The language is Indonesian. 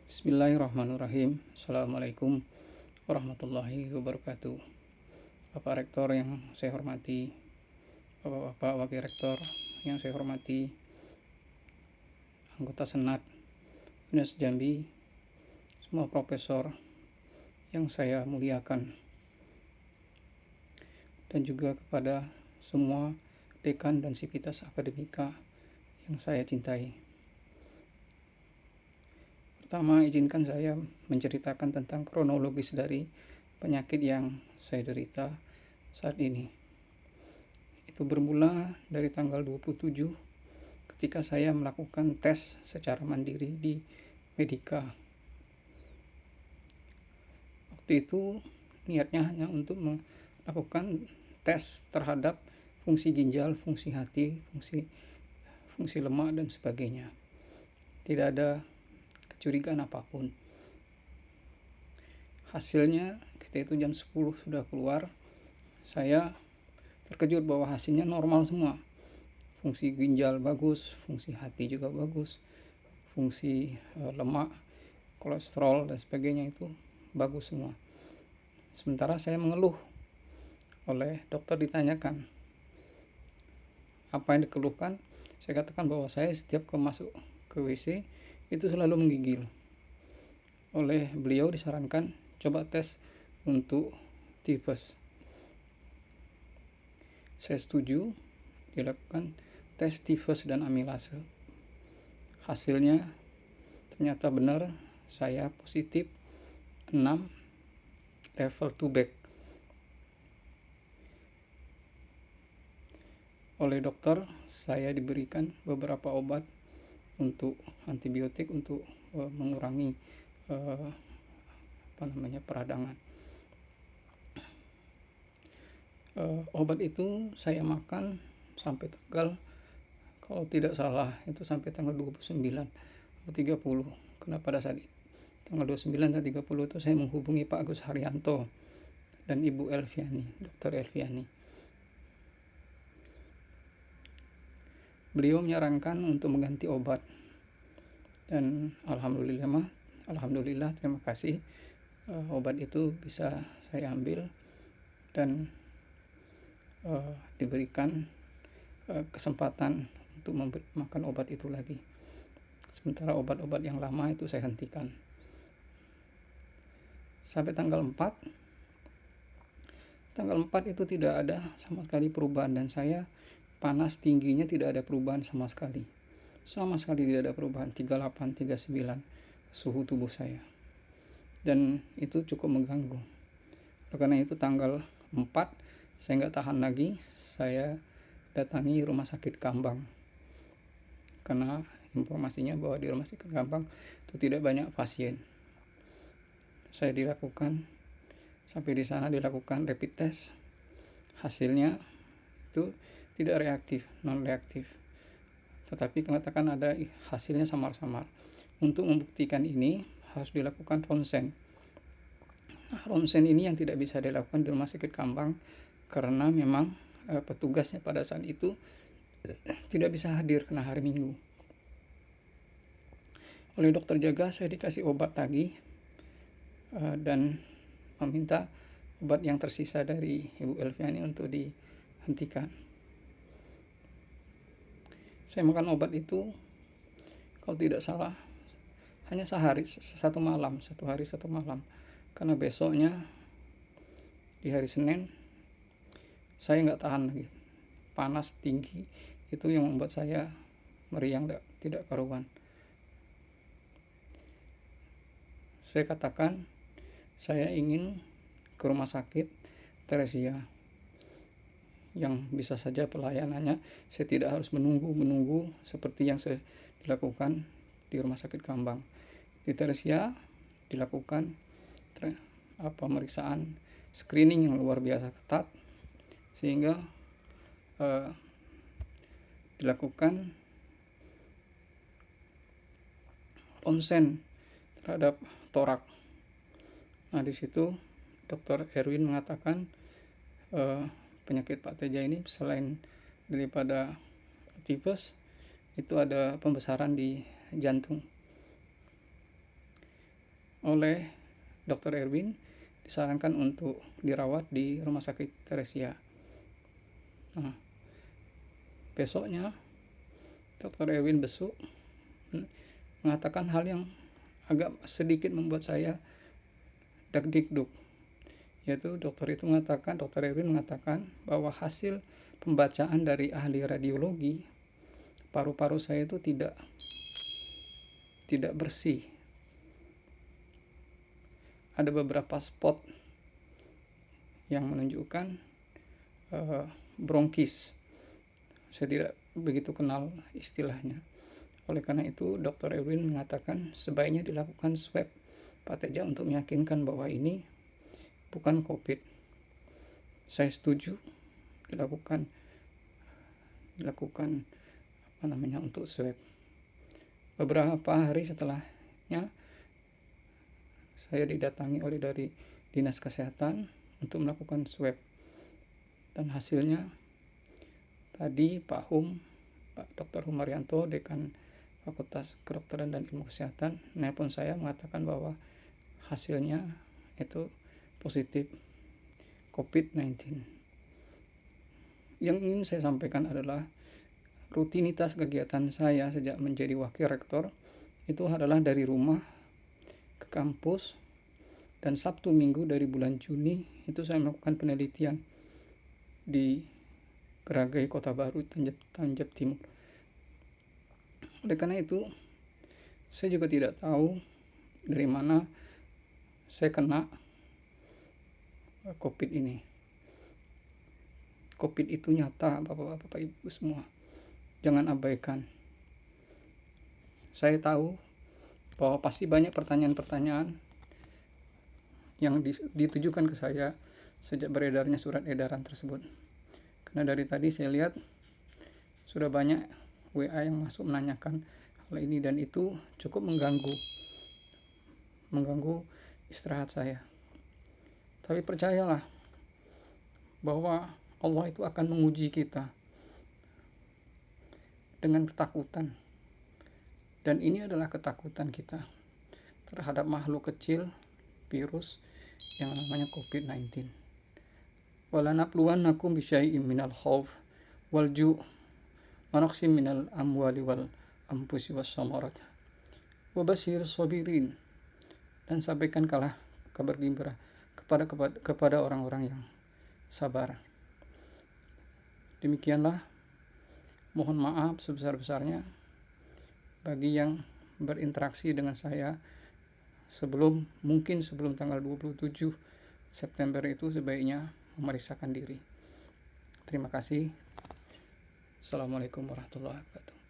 Bismillahirrahmanirrahim. Assalamualaikum warahmatullahi wabarakatuh. Bapak Rektor yang saya hormati, Bapak-bapak Wakil Rektor yang saya hormati, anggota Senat UNES Jambi, semua profesor yang saya muliakan, dan juga kepada semua dekan dan sivitas akademika yang saya cintai. Pertama, izinkan saya menceritakan tentang kronologis dari penyakit yang saya derita saat ini. Itu bermula dari tanggal 27 ketika saya melakukan tes secara mandiri di Medika. Waktu itu niatnya hanya untuk melakukan tes terhadap fungsi ginjal, fungsi hati, fungsi lemak dan sebagainya. Tidak ada kecurigaan apapun. Hasilnya kita itu jam 10 sudah keluar. Saya terkejut bahwa hasilnya normal semua. Fungsi ginjal bagus, fungsi hati juga bagus, fungsi lemak, kolesterol dan sebagainya itu bagus semua. Sementara saya mengeluh. Oleh dokter ditanyakan apa yang dikeluhkan, saya katakan bahwa saya setiap masuk ke WC itu selalu menggigil. Oleh beliau disarankan coba tes untuk tifus. Saya setuju dilakukan tes tifus dan amilase. Hasilnya ternyata benar, saya positif 6 level 2 back. Oleh dokter saya diberikan beberapa obat untuk antibiotik untuk mengurangi peradangan. Obat itu saya makan sampai tanggal, kalau tidak salah itu sampai tanggal 29 atau 30, karena pada saat tanggal 29 dan 30 itu saya menghubungi Pak Agus Haryanto dan Ibu Elviani, Dr. Elviani. Beliau menyarankan untuk mengganti obat, dan alhamdulillah terima kasih, obat itu bisa saya ambil dan diberikan kesempatan untuk makan obat itu lagi. Sementara obat-obat yang lama itu saya hentikan. Sampai tanggal 4 itu tidak ada sama sekali perubahan, dan saya panas tingginya tidak ada perubahan sama sekali tidak ada perubahan, 38, 39 suhu tubuh saya, dan itu cukup mengganggu. Karena itu tanggal 4 saya nggak tahan lagi, saya datangi rumah sakit Kambang, karena informasinya bahwa di rumah sakit Kambang itu tidak banyak pasien. Saya sampai di sana dilakukan rapid test, hasilnya itu tidak reaktif, non reaktif, tetapi mengatakan ada hasilnya samar-samar. Untuk membuktikan ini harus dilakukan ronsen. Ronsen ini yang tidak bisa dilakukan di rumah sakit Kambang karena memang petugasnya pada saat itu tidak bisa hadir karena hari Minggu. Oleh dokter jaga saya dikasih obat lagi dan meminta obat yang tersisa dari Ibu Elviani untuk dihentikan. Saya makan obat itu kalau tidak salah hanya satu hari satu malam, karena besoknya di hari Senin saya nggak tahan lagi, panas tinggi itu yang membuat saya meriang tidak karuan. Saya katakan saya ingin ke rumah sakit Teresia yang bisa saja pelayanannya saya tidak harus menunggu seperti yang saya dilakukan di rumah sakit Kambang. Di Teresia dilakukan pemeriksaan screening yang luar biasa ketat, sehingga dilakukan ronsen terhadap torak. Nah, di situ Dr. Erwin mengatakan penyakit Pak Teja ini selain daripada tifus itu ada pembesaran di jantung. oleh Dr. Erwin disarankan untuk dirawat di Rumah Sakit Teresia. Nah, besoknya Dr. Erwin besuk mengatakan hal yang agak sedikit membuat saya deg-deg, yaitu Dr. Erwin mengatakan bahwa hasil pembacaan dari ahli radiologi, paru-paru saya itu tidak bersih. Ada beberapa spot yang menunjukkan bronkitis. Saya tidak begitu kenal istilahnya. Oleh karena itu, Dr. Erwin mengatakan sebaiknya dilakukan swab pateja untuk meyakinkan bahwa ini bukan COVID. Saya setuju dilakukan untuk swab. Beberapa hari setelahnya saya didatangi oleh dari Dinas Kesehatan untuk melakukan swab, dan hasilnya tadi Pak Dr. Humaryanto, Dekan Fakultas Kedokteran dan Ilmu Kesehatan, nelpon saya mengatakan bahwa hasilnya itu positif COVID-19. Yang ingin saya sampaikan adalah rutinitas kegiatan saya sejak menjadi wakil rektor itu adalah dari rumah ke kampus, dan Sabtu Minggu dari bulan Juni itu saya melakukan penelitian di Geragai Kota Baru, Tanjab Timur. Oleh karena itu, saya juga tidak tahu dari mana saya kena COVID ini. COVID itu nyata, Bapak Ibu semua. Jangan abaikan. Saya tahu bahwa pasti banyak pertanyaan-pertanyaan yang ditujukan ke saya sejak beredarnya surat edaran tersebut. Karena dari tadi saya lihat sudah banyak WA yang masuk menanyakan hal ini, dan itu cukup mengganggu istirahat saya. Tapi percayalah bahwa Allah itu akan menguji kita dengan ketakutan. Dan ini adalah ketakutan kita terhadap makhluk kecil, virus yang namanya COVID-19. Walanabluwannakum bisyai'im minal khauf wal ju' wa naqsim minal amwali wal anfusi was samarat wa basyir sabirin. Dan sampaikanlah kabar gembira kepada orang-orang yang sabar. Demikianlah, mohon maaf sebesar-besarnya bagi yang berinteraksi dengan saya sebelum tanggal 27 September itu sebaiknya memeriksakan diri. Terima kasih. Assalamualaikum warahmatullahi wabarakatuh.